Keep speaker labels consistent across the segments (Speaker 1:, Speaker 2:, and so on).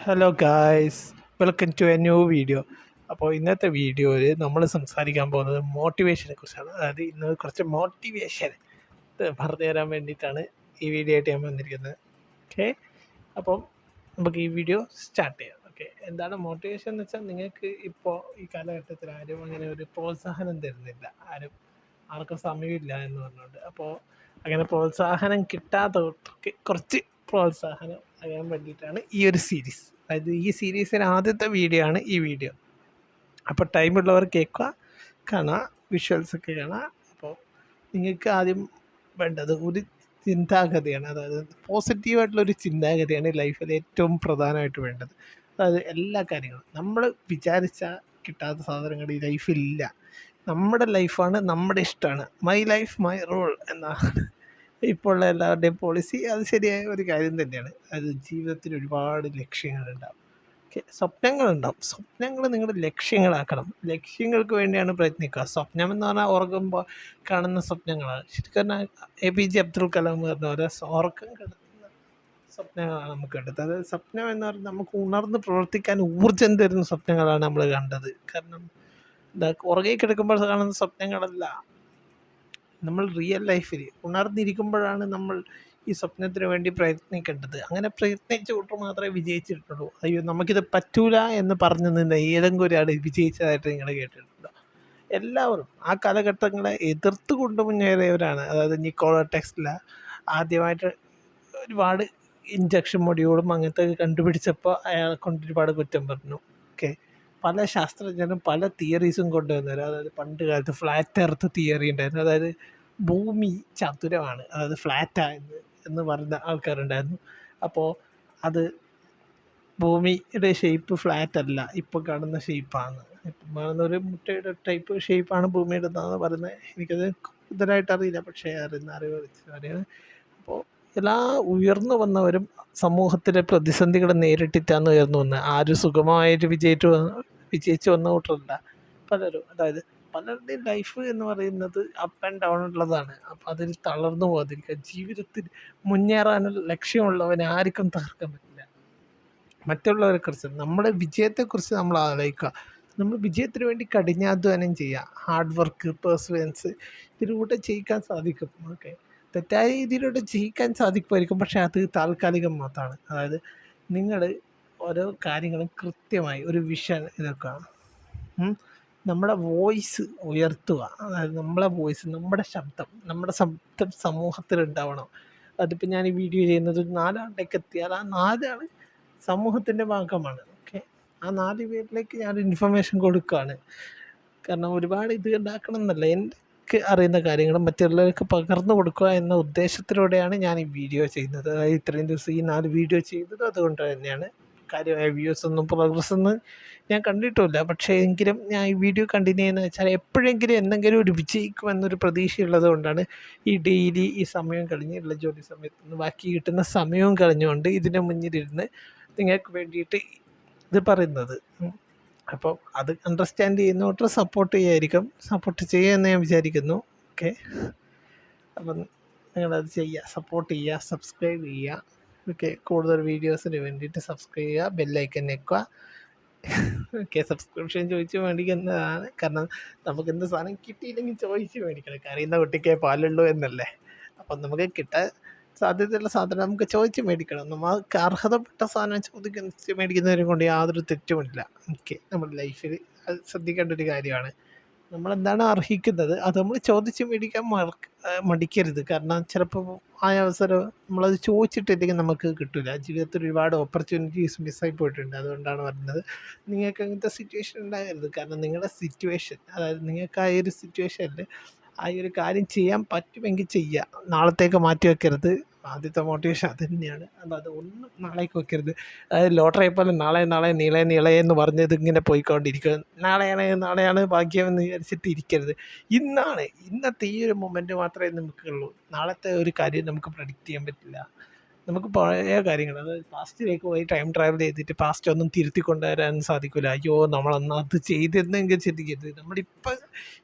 Speaker 1: Hello guys, welcome to a new video. അപ്പോൾ ഇന്നത്തെ വീഡിയോയിൽ നമ്മൾ സംസാരിക്കാൻ പോകുന്നത് മോട്ടിവേഷനെ കുറിച്ചാണ്. അതായത് ഇന്ന് കുറച്ച് മോട്ടിവേഷൻ പറഞ്ഞു തരാൻ വേണ്ടിയിട്ടാണ് ഈ വീഡിയോ ആയിട്ട് ഞാൻ വന്നിരിക്കുന്നത്. ഓക്കെ, അപ്പം നമുക്ക് ഈ വീഡിയോ സ്റ്റാർട്ട് ചെയ്യാം. ഓക്കെ, എന്താണ് മോട്ടിവേഷൻ എന്ന് വെച്ചാൽ, നിങ്ങൾക്ക് ഇപ്പോൾ ഈ കാലഘട്ടത്തിൽ ആരും അങ്ങനെ ഒരു പ്രോത്സാഹനം തരുന്നില്ല, ആർക്കും സമയമില്ല എന്ന് പറഞ്ഞുകൊണ്ട്. അപ്പോൾ അങ്ങനെ പ്രോത്സാഹനം കിട്ടാത്തവർക്ക് കുറച്ച് പ്രോത്സാഹനം അറിയാൻ വേണ്ടിയിട്ടാണ് ഈ ഒരു സീരീസ്. അതായത് ഈ സീരീസിൻ്റെ ആദ്യത്തെ വീഡിയോ ആണ് ഈ വീഡിയോ. അപ്പോൾ ടൈമുള്ളവർ കേൾക്കുക, കാണുക, വിഷ്വൽസൊക്കെ കാണുക. അപ്പോൾ നിങ്ങൾക്ക് ആദ്യം വേണ്ടത് ഒരു ചിന്താഗതിയാണ്. അതായത് പോസിറ്റീവായിട്ടുള്ളൊരു ചിന്താഗതിയാണ് ലൈഫിൽ ഏറ്റവും പ്രധാനമായിട്ട് വേണ്ടത്. അതായത് എല്ലാ കാര്യങ്ങളും നമ്മൾ വിചാരിച്ചാൽ കിട്ടാത്ത സാധനങ്ങൾ ഈ ലൈഫിലില്ല. നമ്മുടെ ലൈഫാണ്, നമ്മുടെ ഇഷ്ടമാണ്. മൈ ലൈഫ് മൈ റൂൾ എന്നാണ് ഇപ്പോൾ ഉള്ള എല്ലാവരുടെയും പോളിസി. അത് ശരിയായ ഒരു കാര്യം തന്നെയാണ്. അത് ജീവിതത്തിൽ ഒരുപാട് ലക്ഷ്യങ്ങളുണ്ടാവും. ഓക്കെ, സ്വപ്നങ്ങളുണ്ടാവും. സ്വപ്നങ്ങൾ നിങ്ങൾ ലക്ഷ്യങ്ങളാക്കണം. ലക്ഷ്യങ്ങൾക്ക് വേണ്ടിയാണ് പ്രയത്നിക്കുക. സ്വപ്നം എന്ന് പറഞ്ഞാൽ ഉറങ്ങുമ്പോൾ കാണുന്ന സ്വപ്നങ്ങളാണ്. ശരിക്കും പറഞ്ഞാൽ APJ അബ്ദുൽ കലാം പറഞ്ഞ പോലെ ഉറക്കം കിടത്തുന്ന സ്വപ്നങ്ങളാണ് നമുക്ക് കണ്ടത്. അതായത് സ്വപ്നം എന്ന് പറഞ്ഞാൽ നമുക്ക് ഉണർന്ന് പ്രവർത്തിക്കാൻ ഊർജ്ജം തരുന്ന സ്വപ്നങ്ങളാണ് നമ്മൾ കണ്ടത്. കാരണം ഉറങ്ങി കിടക്കുമ്പോൾ കാണുന്ന സ്വപ്നങ്ങളല്ല, നമ്മൾ റിയൽ ലൈഫിൽ ഉണർന്നിരിക്കുമ്പോഴാണ് നമ്മൾ ഈ സ്വപ്നത്തിന് വേണ്ടി പ്രയത്നിക്കേണ്ടത്. അങ്ങനെ പ്രയത്നിച്ച കൂട്ടർ മാത്രമേ വിജയിച്ചിട്ടുള്ളൂ. അയ്യോ നമുക്കിത് പറ്റൂല എന്ന് പറഞ്ഞു നിന്ന് ഏതെങ്കിലും ഒരാൾ വിജയിച്ചതായിട്ട് നിങ്ങൾ കേട്ടിട്ടുണ്ടോ? എല്ലാവരും ആ കാലഘട്ടങ്ങളെ എതിർത്ത് കൊണ്ട് മുന്നേറിയവരാണ്. അതായത് നിക്കോള ടെസ്ല ആദ്യമായിട്ട് ഒരുപാട് ഇഞ്ചക്ഷൻ മൊഡ്യൂളും അങ്ങനത്തെ കണ്ടുപിടിച്ചപ്പോൾ അയാളെ കൊണ്ട് ഒരുപാട് കുറ്റം പറഞ്ഞു. ഓക്കെ, പല ശാസ്ത്രജ്ഞരും പല തിയറീസും കൊണ്ടുവന്നവർ. അതായത് പണ്ട് കാലത്ത് ഫ്ലാറ്റ് എർത്ത് തിയറി ഉണ്ടായിരുന്നു. അതായത് ഭൂമി ചതുരമാണ്, അതായത് ഫ്ലാറ്റായെന്ന് എന്ന് പറയുന്ന ആൾക്കാരുണ്ടായിരുന്നു. അപ്പോൾ അത് ഭൂമിയുടെ ഷേപ്പ് ഫ്ലാറ്റ് അല്ല, ഇപ്പോൾ കാണുന്ന ഷേപ്പാണ്. ഇപ്പം കാണുന്ന ഒരു മുട്ടയുടെ ടൈപ്പ് ഷേപ്പാണ് ഭൂമിയുടെ എന്നാണ് പറയുന്നത്. എനിക്കത് കൂടുതലായിട്ട് അറിയില്ല, പക്ഷേ അറിയുന്ന അറിവ് വെച്ച് പറയുന്നത്. അപ്പോൾ എല്ലാ ഉയർന്നു വന്നവരും സമൂഹത്തിലെ പ്രതിസന്ധികൾ നേരിട്ടിട്ടാണ് ഉയർന്നു വന്നത്. ആരും സുഖമായിട്ട് വിജയിച്ചു വന്ന കൂട്ടരല്ല പലരും. അതായത് പലരുടെയും ലൈഫ് എന്ന് പറയുന്നത് അപ്പ് ആൻഡ് ഡൗൺ ഉള്ളതാണ്. അപ്പം അതിൽ തളർന്നു പോകാതിരിക്കുക. ജീവിതത്തിൽ മുന്നേറാനുള്ള ലക്ഷ്യമുള്ളവനെ ആർക്കും തകർക്കാൻ പറ്റില്ല. മറ്റുള്ളവരെക്കുറിച്ച്, നമ്മുടെ വിജയത്തെക്കുറിച്ച് നമ്മൾ ആലോചിക്കുക. നമ്മൾ വിജയത്തിന് വേണ്ടി കഠിനാധ്വാനം ചെയ്യുക. ഹാർഡ് വർക്ക്, പെർസിവറൻസ് ഇതിലൂടെ ചെയ്യിക്കാൻ സാധിക്കും. ഓക്കെ, തെറ്റായ രീതിയിലൂടെ ചെയ്യിക്കാൻ സാധിക്കുമായിരിക്കും, പക്ഷേ അത് താൽക്കാലികം മാത്രമാണ്. അതായത് നിങ്ങൾ ഓരോ കാര്യങ്ങളും കൃത്യമായി ഒരു വിഷൻ ഇതൊക്കെ നമ്മുടെ വോയിസ് ഉയർത്തുക. അതായത് നമ്മളെ വോയിസ്, നമ്മുടെ ശബ്ദം സമൂഹത്തിലുണ്ടാവണം. അതിപ്പോൾ ഞാൻ ഈ വീഡിയോ ചെയ്യുന്നത് 4 ആളിലേക്ക് എത്തിയാൽ ആ 4 ആൾ സമൂഹത്തിൻ്റെ ഭാഗമാണ്. ഓക്കെ, ആ 4 പേരിലേക്ക് ഞാൻ ഇൻഫർമേഷൻ കൊടുക്കുകയാണ്. കാരണം ഒരുപാട് ഇത് ഉണ്ടാക്കണം എന്നല്ല, എനിക്ക് അറിയുന്ന കാര്യങ്ങളും മറ്റുള്ളവർക്ക് പകർന്നു കൊടുക്കുക എന്ന ഉദ്ദേശത്തിലൂടെയാണ് ഞാൻ ഈ വീഡിയോ ചെയ്യുന്നത്. അതായത് ഇത്രയും ദിവസം ഈ 4 വീഡിയോ ചെയ്തത് അതുകൊണ്ട് തന്നെയാണ്. കാര്യമായ വ്യൂസ് ഒന്നും പ്രോഗ്രസ് ഒന്നും ഞാൻ കണ്ടിട്ടുമില്ല. പക്ഷേ എങ്കിലും ഞാൻ ഈ വീഡിയോ കണ്ടിന്യൂ ചെയ്യുന്നത് വെച്ചാൽ എപ്പോഴെങ്കിലും എന്തെങ്കിലും ഒരു വിജയിക്കുമെന്നൊരു പ്രതീക്ഷയുള്ളത് കൊണ്ടാണ് ഈ ഡെയിലി ഈ സമയം കഴിഞ്ഞുള്ള ജോലി സമയത്ത് നിന്ന് ബാക്കി കിട്ടുന്ന സമയവും കളഞ്ഞുകൊണ്ട് ഇതിൻ്റെ മുന്നിലിരുന്ന് നിങ്ങൾക്ക് വേണ്ടിയിട്ട് ഇത് പറയുന്നത്. അപ്പോൾ അത് അണ്ടർസ്റ്റാൻഡ് ചെയ്യുന്നവർ സപ്പോർട്ട് ചെയ്യുമെന്ന് ഞാൻ വിചാരിക്കുന്നു. ഓക്കെ, അപ്പം നിങ്ങളത് ചെയ്യുക, സപ്പോർട്ട് ചെയ്യുക, സബ്സ്ക്രൈബ് ചെയ്യുക. ഓക്കെ, കൂടുതൽ വീഡിയോസിന് വേണ്ടിയിട്ട് സബ്സ്ക്രൈബ് ചെയ്യുക, ബെല്ലൈക്കൻ ഞെക്കുക. ഓക്കെ, സബ്സ്ക്രിപ്ഷൻ ചോദിച്ച് മേടിക്കുന്നതാണ്. കാരണം നമുക്ക് എന്ത് സാധനം കിട്ടിയില്ലെങ്കിൽ ചോദിച്ച് മേടിക്കണം. കറിയുന്ന കുട്ടിക്കേ പാലുള്ളൂ എന്നല്ലേ. അപ്പം നമുക്ക് കിട്ടാൻ സാധ്യതയുള്ള സാധനം നമുക്ക് ചോദിച്ച് മേടിക്കണം. നമുക്ക് അർഹതപ്പെട്ട സാധനം മേടിക്കുന്നതിനെ കൊണ്ട് യാതൊരു തെറ്റുമില്ല. ഓക്കെ, നമ്മുടെ ലൈഫിൽ അത് ശ്രദ്ധിക്കേണ്ട ഒരു കാര്യമാണ്. നമ്മളെന്താണ് അർഹിക്കുന്നത് അത് നമ്മൾ ചോദിച്ച് മേടിക്കാൻ മടിക്കരുത്. കാരണം ചിലപ്പോൾ ആ അവസരം നമ്മളത് ചോദിച്ചിട്ടില്ലെങ്കിൽ നമുക്ക് കിട്ടില്ല. ജീവിതത്തിൽ ഒരുപാട് ഓപ്പർച്യൂണിറ്റീസ് മിസ്സായി പോയിട്ടുണ്ട്. അതുകൊണ്ടാണ് പറയുന്നത് നിങ്ങൾക്ക് അങ്ങനത്തെ സിറ്റുവേഷൻ ഉണ്ടാകരുത്. കാരണം നിങ്ങളുടെ സിറ്റുവേഷൻ, അതായത് നിങ്ങൾക്ക് ആ ഒരു സിറ്റുവേഷനിൽ ആ ഒരു കാര്യം ചെയ്യാൻ പറ്റുമെങ്കിൽ ചെയ്യുക. നാളത്തേക്ക് മാറ്റി വെക്കരുത്. ആദ്യത്തെ മോട്ടിവേഷൻ അത് തന്നെയാണ്. അത് ഒന്നും നാളേക്ക് വെക്കരുത്. അതായത് ലോട്ടറിയെ പോലെ നാളെ നീളെ എന്ന് പറഞ്ഞത് ഇങ്ങനെ പോയിക്കൊണ്ടിരിക്കുക. നാളെയാണ് ഭാഗ്യമെന്ന് വിചാരിച്ചിട്ട് ഇരിക്കരുത്. ഇന്നത്തെ ഈ ഒരു മൊമെൻറ്റ് മാത്രമേ നമുക്കുള്ളൂ. നാളത്തെ ഒരു കാര്യം നമുക്ക് പ്രഡിക്റ്റ് ചെയ്യാൻ പറ്റില്ല. നമുക്ക് പഴയ കാര്യങ്ങൾ, അതായത് പാസ്റ്റിലേക്ക് പോയി ടൈം ട്രാവൽ ചെയ്തിട്ട് പാസ്റ്റ് ഒന്നും തിരുത്തി കൊണ്ടുവരാൻ സാധിക്കില്ല. അയ്യോ നമ്മളന്ന് അത് ചെയ്തിരുന്നെങ്കിൽ ചിന്തിക്കരുത്. നമ്മളിപ്പോൾ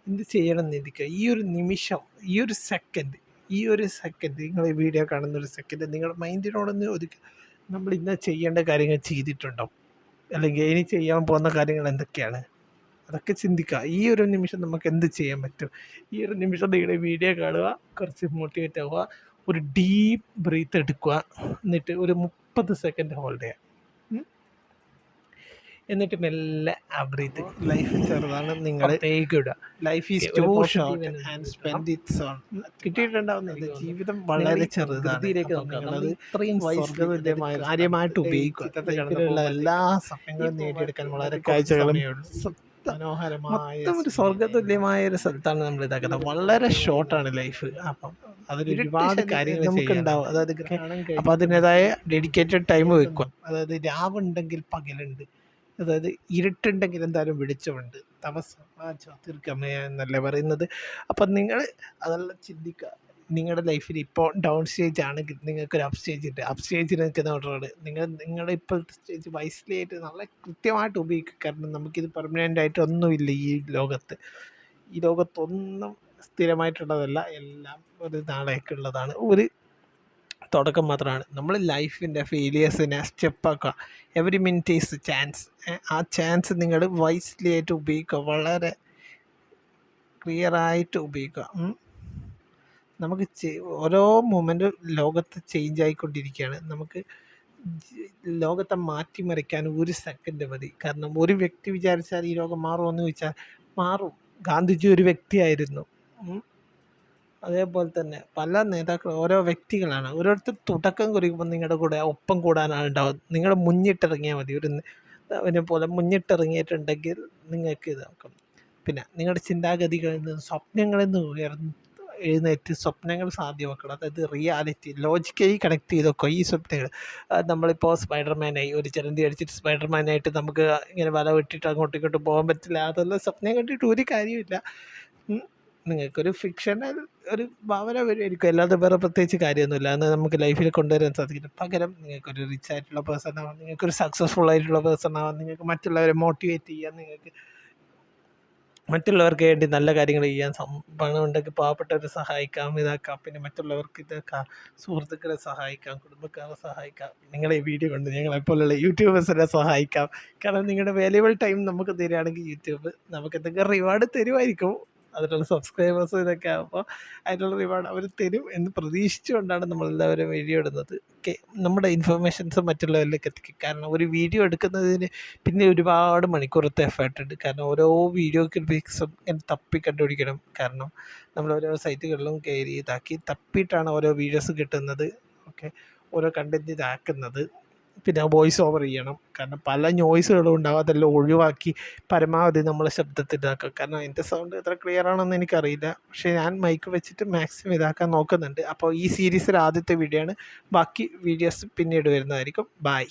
Speaker 1: എന്ത് ചെയ്യണം എന്ന് ചിന്തിക്കുക. ഈ ഒരു നിമിഷം, ഈ ഒരു സെക്കൻഡ് നിങ്ങൾ ഈ വീഡിയോ കാണുന്ന ഒരു സെക്കൻഡ് നിങ്ങളുടെ മൈൻഡിനോടൊന്ന് ഒതുക്കുക. നമ്മൾ ഇന്ന് ചെയ്യേണ്ട കാര്യങ്ങൾ ചെയ്തിട്ടുണ്ടോ, അല്ലെങ്കിൽ ഇനി ചെയ്യാൻ പോകുന്ന കാര്യങ്ങൾ എന്തൊക്കെയാണ്, അതൊക്കെ ചിന്തിക്കുക. ഈ ഒരു നിമിഷം നമുക്ക് എന്ത് ചെയ്യാൻ പറ്റും? ഈ ഒരു നിമിഷം നിങ്ങളുടെ വീഡിയോ കാണുക, കുറച്ച് മോട്ടിവേറ്റ് ആവുക, ഒരു ഡീപ്പ് ബ്രീത്ത് എടുക്കുക, എന്നിട്ട് ഒരു 30 സെക്കൻഡ് ഹോൾഡ് ചെയ്യുക. എന്നിട്ട് മെല്ലെ ആ ബ്രീത്ത്. ലൈഫ് ചെറുതാണ്, നിങ്ങൾ ഇടുക. Life is too short and spend its on. കിട്ടിയിട്ടുണ്ടാവുന്നത് ജീവിതം വളരെ ചെറുതാണ്. നിങ്ങളത് ഇത്രയും സ്വർഗ്ഗതുല്യമായ കാര്യമായിട്ട് ഉപയോഗിക്കുക. ലൈഫിലുള്ള എല്ലാ സമയങ്ങളും നേടിയെടുക്കാൻ വളരെ കാഴ്ചകളും മനോഹരമായ ഒരു സ്വർഗ്ഗതുല്യമായ ഒരു സ്ഥലത്താണ് നമ്മൾ ഇതാക്കുന്നത്. വളരെ ഷോർട്ടാണ് ലൈഫ്. അപ്പം അതിൽ ഒരുപാട് കാര്യങ്ങൾ നമുക്കുണ്ടാവും. അതായത് അപ്പം അതിൻ്റെതായ ഡെഡിക്കേറ്റഡ് ടൈം വെക്കുക. അതായത് രാവുണ്ടെങ്കിൽ പകലുണ്ട്, അതായത് ഇരുട്ടുണ്ടെങ്കിൽ എന്തായാലും വെളിച്ചമുണ്ട്, തീർക്കാമേ എന്നല്ലേ പറയുന്നത്. അപ്പം നിങ്ങൾ അതെല്ലാം ചിന്തിക്കുക. നിങ്ങളുടെ ലൈഫിൽ ഇപ്പോൾ ഡൗൺ സ്റ്റേജ് ആണെങ്കിൽ നിങ്ങൾക്കൊരു അപ്പ് സ്റ്റേജ് ഉണ്ട്. അപ്പ് സ്റ്റേജിൽ നിൽക്കുന്ന ഓർഡറോട് നിങ്ങളുടെ ഇപ്പോഴത്തെ സ്റ്റേജ് വൈസ്ലി ആയിട്ട് നല്ല കൃത്യമായിട്ട് ഉപയോഗിക്കുക. കാരണം നമുക്കിത് പെർമനൻ്റ് ആയിട്ട് ഒന്നുമില്ല ഈ ലോകത്ത്. ഈ ലോകത്തൊന്നും സ്ഥിരമായിട്ടുള്ളതല്ല, എല്ലാം ഒരു നാളേക്കുള്ളതാണ്, ഒരു തുടക്കം മാത്രമാണ്. നമ്മൾ ലൈഫിൻ്റെ ഫെയിലിയേഴ്സിനെ സ്റ്റെപ്പാക്കുക. Every minute is chance. ആ ചാൻസ് നിങ്ങൾ വൈസ്ലി ആയിട്ട് ഉപയോഗിക്കുക, വളരെ ക്ലിയറായിട്ട് ഉപയോഗിക്കുക. നമുക്ക് ഓരോ മൊമെൻറ്റും ലോകത്ത് ചേഞ്ച് ആയിക്കൊണ്ടിരിക്കുകയാണ്. നമുക്ക് ലോകത്തെ മാറ്റിമറിക്കാൻ ഒരു സെക്കൻഡ് മതി. കാരണം ഒരു വ്യക്തി വിചാരിച്ചാൽ ഈ ലോകം മാറുമെന്ന് ചോദിച്ചാൽ മാറും. ഗാന്ധിജി ഒരു വ്യക്തിയായിരുന്നു. അതേപോലെ തന്നെ പല നേതാക്കളും ഓരോ വ്യക്തികളാണ്. ഓരോരുത്തർ തുടക്കം കുറിക്കുമ്പോൾ നിങ്ങളുടെ കൂടെ ഒപ്പം കൂടാനാണ് ഉണ്ടാവും. നിങ്ങൾ മുന്നിട്ടിറങ്ങിയാൽ മതി. അതിനെ പോലെ മുന്നിട്ടിറങ്ങിയിട്ടുണ്ടെങ്കിൽ നിങ്ങൾക്ക് ഇതാക്കും. പിന്നെ നിങ്ങളുടെ ചിന്താഗതികളിൽ നിന്ന് സ്വപ്നങ്ങളിൽ നിന്ന് എഴുന്നേറ്റ് സ്വപ്നങ്ങൾ സാധ്യമാക്കണം. അതായത് റിയാലിറ്റി ലോജിക്കലി കണക്ട് ചെയ്തൊക്കെ ഈ സ്വപ്നങ്ങൾ. നമ്മളിപ്പോൾ സ്പൈഡർമാനായി ഒരു ചിലന്തി അടിച്ചിട്ട് സ്പൈഡർമാനായിട്ട് നമുക്ക് ഇങ്ങനെ വല വിട്ടിട്ട് അങ്ങോട്ടും ഇങ്ങോട്ടും പോകാൻ പറ്റില്ല. അതെല്ലാം സ്വപ്നം കണ്ടിട്ട് ഒരു കാര്യമില്ല. നിങ്ങൾക്കൊരു ഫിക്ഷണൽ ഒരു ഭാവന വരുമായിരിക്കും, അല്ലാതെ വേറെ പ്രത്യേകിച്ച് കാര്യമൊന്നുമില്ല. അത് നമുക്ക് ലൈഫിൽ കൊണ്ടുവരാൻ സാധിക്കില്ല. പകരം നിങ്ങൾക്കൊരു റിച്ച് ആയിട്ടുള്ള പേഴ്സൺ ആവാം, നിങ്ങൾക്കൊരു സക്സസ്ഫുൾ ആയിട്ടുള്ള പേഴ്സൺ ആവാം, നിങ്ങൾക്ക് മറ്റുള്ളവരെ മോട്ടിവേറ്റ് ചെയ്യാൻ, നിങ്ങൾക്ക് മറ്റുള്ളവർക്ക് വേണ്ടി നല്ല കാര്യങ്ങൾ ചെയ്യാൻ, പണം ഉണ്ടെങ്കിൽ പാവപ്പെട്ടവരെ സഹായിക്കാം, ഇതാക്കാം. പിന്നെ മറ്റുള്ളവർക്ക് ഇതാക്കാം, സുഹൃത്തുക്കളെ സഹായിക്കാം, കുടുംബക്കാരെ സഹായിക്കാം. നിങ്ങളെ ഈ വീഡിയോ കൊണ്ട് ഞങ്ങളെപ്പോലുള്ള യൂട്യൂബേഴ്സിനെ സഹായിക്കാം. കാരണം നിങ്ങളുടെ വാല്യുബിൾ ടൈം നമുക്ക് തരികയാണെങ്കിൽ യൂട്യൂബ് നമുക്ക് എന്തെങ്കിലും റിവാർഡ് തരുമായിരിക്കും. അതിനുള്ള സബ്സ്ക്രൈബേഴ്സ് ഇതൊക്കെ ആകുമ്പോൾ അതിനുള്ള റിവാർഡ് അവർ തരും എന്ന് പ്രതീക്ഷിച്ചുകൊണ്ടാണ് നമ്മളെല്ലാവരും വീഡിയോ ഇടുന്നത്. ഓക്കെ, നമ്മുടെ ഇൻഫർമേഷൻസ് മറ്റുള്ളവരിലേക്ക് എത്തിക്കും. കാരണം ഒരു വീഡിയോ എടുക്കുന്നതിന് പിന്നെ ഒരുപാട് മണിക്കൂറത്തെ എഫേർട്ട് ഉണ്ട്. കാരണം ഓരോ വീഡിയോ ക്ലിപ്പിക്സും തപ്പി കണ്ടുപിടിക്കണം. കാരണം നമ്മൾ ഓരോ സൈറ്റുകളിലും കയറി ഇതാക്കി തപ്പിയിട്ടാണ് ഓരോ വീഡിയോസ് കിട്ടുന്നത്. ഓക്കെ, ഓരോ കണ്ടൻറ്റ് ഇതാക്കുന്നത്. പിന്നെ വോയിസ് ഓവർ ചെയ്യണം. കാരണം പല നോയ്സുകളും ഉണ്ടാവും, അതെല്ലാം ഒഴിവാക്കി പരമാവധി നമ്മളെ ശബ്ദത്തിൽ ഇതാക്കുക. കാരണം എൻ്റെ സൗണ്ട് എത്ര ക്ലിയർ ആണെന്ന് എനിക്കറിയില്ല, പക്ഷേ ഞാൻ മൈക്ക് വെച്ചിട്ട് മാക്സിമം ഇതാക്കാൻ നോക്കുന്നുണ്ട്. അപ്പോൾ ഈ സീരീസിൽ ആദ്യത്തെ വീഡിയോ ആണ്. ബാക്കി വീഡിയോസ് പിന്നീട് വരുന്നതായിരിക്കും. ബൈ.